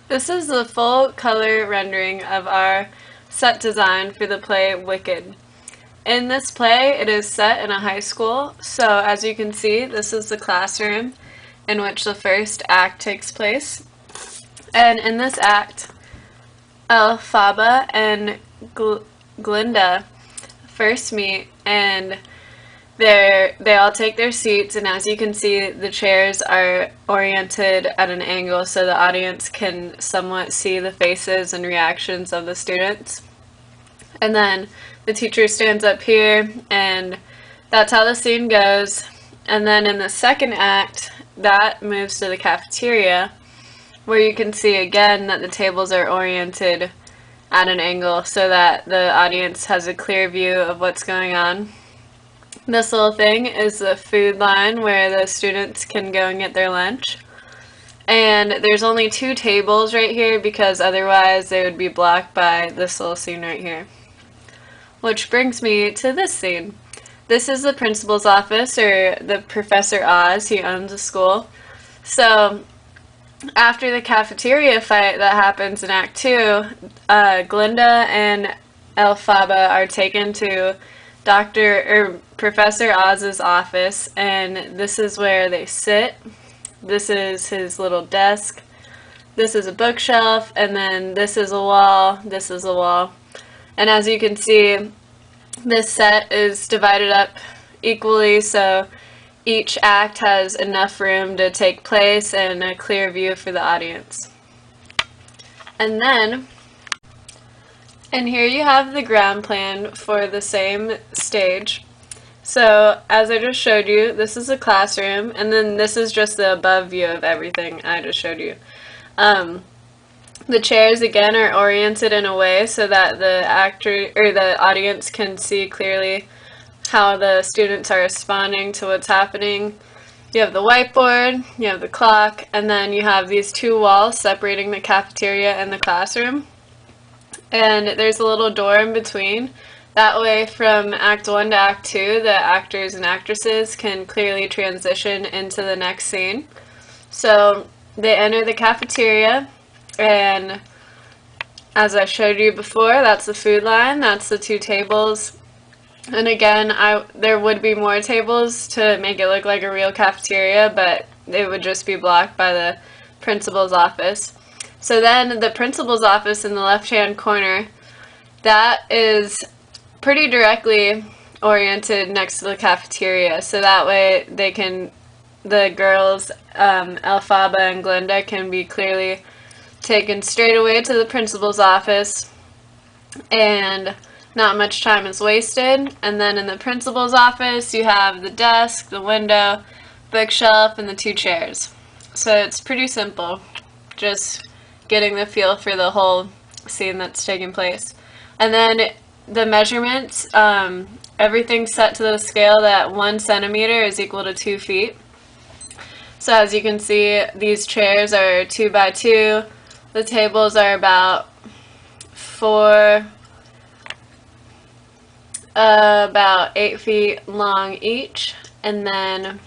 This is the full color rendering of our set design for the play Wicked. In this play, it is set in a high school, so as you can see, this is the classroom in which the first act takes place. And in this act, Elphaba and Glinda first meet, and they all take their seats, and as you can see, the chairs are oriented at an angle so the audience can somewhat see the faces and reactions of the students. And then the teacher stands up here, and that's how the scene goes. And then in the second act, that moves to the cafeteria, where you can see again that the tables are oriented at an angle so that the audience has a clear view of what's going on. This little thing is the food line where the students can go and get their lunch. And there's only 2 tables right here because otherwise they would be blocked by this little scene right here. Which brings me to this scene. This is the principal's office, or the Professor Oz. He owns the school. So after the cafeteria fight that happens in Act 2, Glinda and Elphaba are taken to Professor Oz's office, and this is where they sit. This is his little desk. This is a bookshelf, and then this is a wall. This is a wall. And as you can see, this set is divided up equally, so each act has enough room to take place and a clear view for the audience. And here you have the ground plan for the same stage. So, as I just showed you, this is a classroom, and then this is just the above view of everything I just showed you. The chairs again are oriented in a way so that the audience can see clearly how the students are responding to what's happening. You have the whiteboard, you have the clock, and then you have these 2 walls separating the cafeteria and the classroom. And there's a little door in between. That way, from Act 1 to Act 2, the actors and actresses can clearly transition into the next scene. So they enter the cafeteria, and as I showed you before, that's the food line, that's the 2 tables. And again, there would be more tables to make it look like a real cafeteria, but it would just be blocked by the principal's office. So then the principal's office in the left-hand corner, that is pretty directly oriented next to the cafeteria. So that way the girls, Elphaba and Glinda, can be clearly taken straight away to the principal's office, and not much time is wasted. And then in the principal's office, you have the desk, the window, bookshelf, and the 2 chairs. So it's pretty simple, just getting the feel for the whole scene that's taking place. And then the measurements, everything's set to the scale that 1 centimeter is equal to 2 feet. So as you can see, these chairs are 2 by 2. The tables are about 8 feet long each. And then,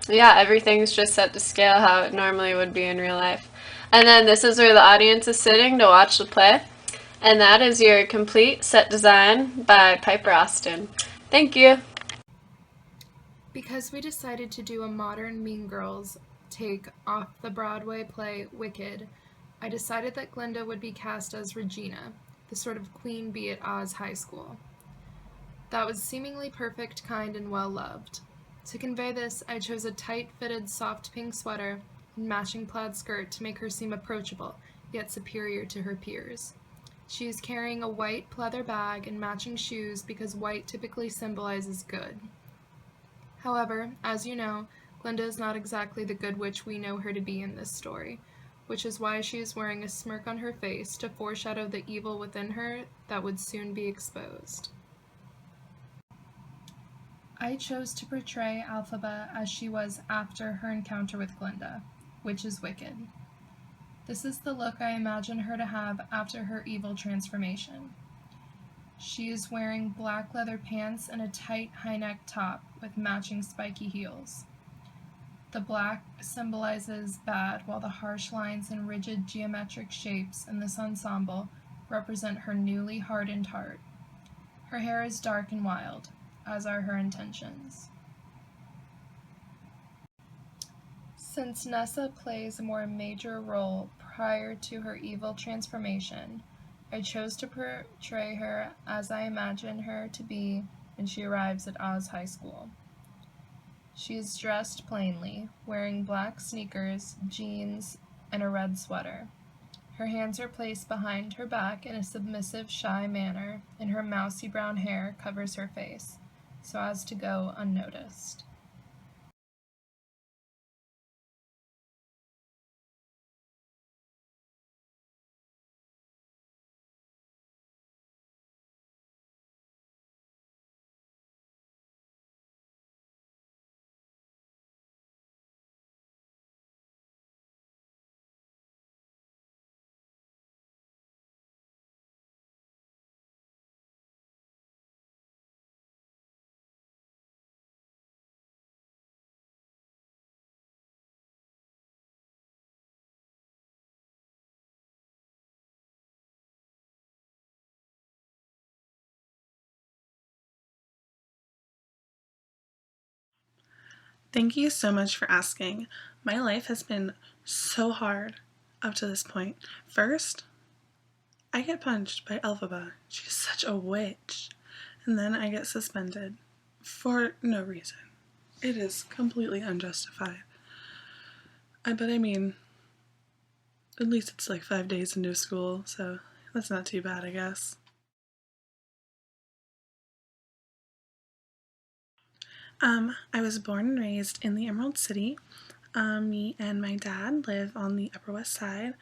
yeah, everything's just set to scale how it normally would be in real life. And then this is where the audience is sitting to watch the play. And that is your complete set design by Piper Austin. Thank you. Because we decided to do a modern Mean Girls take off the Broadway play Wicked, I decided that Glinda would be cast as Regina, the sort of queen bee at Oz High School. That was seemingly perfect, kind, and well-loved. To convey this, I chose a tight-fitted soft pink sweater and matching plaid skirt to make her seem approachable, yet superior to her peers. She is carrying a white pleather bag and matching shoes because white typically symbolizes good. However, as you know, Glinda is not exactly the good witch we know her to be in this story, which is why she is wearing a smirk on her face to foreshadow the evil within her that would soon be exposed. I chose to portray Elphaba as she was after her encounter with Glinda, which is Wicked. This is the look I imagine her to have after her evil transformation. She is wearing black leather pants and a tight high-neck top with matching spiky heels. The black symbolizes bad, while the harsh lines and rigid geometric shapes in this ensemble represent her newly hardened heart. Her hair is dark and wild, as are her intentions. Since Nessa plays a more major role prior to her evil transformation, I chose to portray her as I imagine her to be when she arrives at Oz High School. She is dressed plainly, wearing black sneakers, jeans, and a red sweater. Her hands are placed behind her back in a submissive, shy manner, and her mousy brown hair covers her face, so as to go unnoticed. Thank you so much for asking. My life has been so hard up to this point. First, I get punched by Elphaba. She's such a witch. And then I get suspended for no reason. It is completely unjustified. But I mean, at least it's like 5 days into school, so that's not too bad, I guess. I was born and raised in the Emerald City. Me and my dad live on the Upper West Side.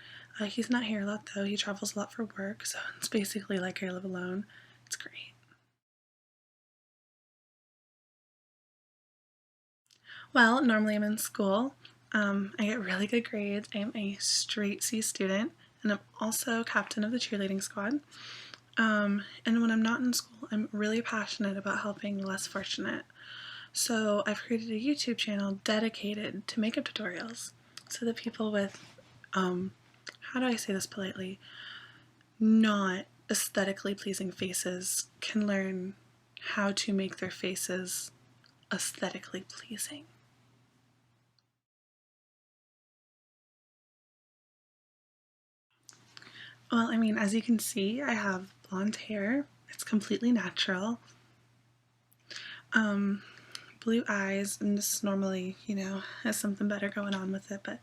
He's not here a lot though, he travels a lot for work, so it's basically like I live alone. It's great. Well, normally I'm in school. I get really good grades. I am a straight C student, and I'm also captain of the cheerleading squad. And when I'm not in school, I'm really passionate about helping the less fortunate. So I've created a YouTube channel dedicated to makeup tutorials so that people with, how do I say this politely, not aesthetically pleasing faces can learn how to make their faces aesthetically pleasing. Well, I mean, as you can see, I have blonde hair. It's completely natural. Blue eyes, and this normally, has something better going on with it, but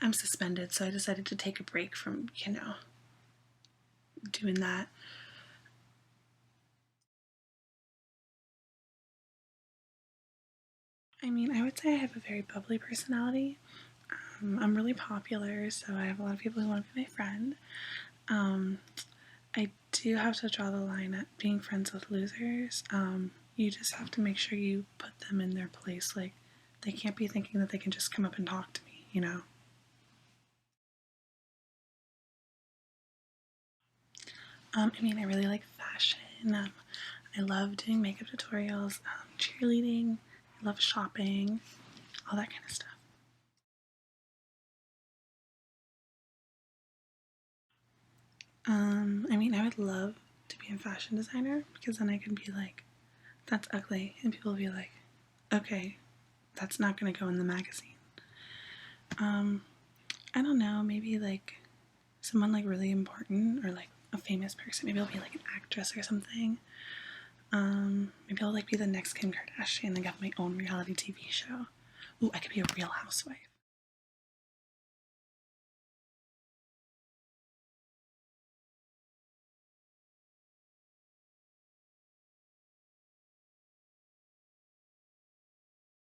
I'm suspended, so I decided to take a break from, doing that. I mean, I would say I have a very bubbly personality. I'm really popular, so I have a lot of people who want to be my friend. I do have to draw the line at being friends with losers. You just have to make sure you put them in their place. Like, they can't be thinking that they can just come up and talk to me, I mean, I really like fashion. I love doing makeup tutorials, cheerleading, I love shopping, all that kind of stuff. I mean, I would love to be a fashion designer because then I can be like, that's ugly, and people will be like, okay, that's not gonna go in the magazine. I don't know, maybe like someone like really important or like a famous person. Maybe I'll be like an actress or something. Maybe I'll like be the next Kim Kardashian and have my own reality TV show. Ooh, I could be a real housewife.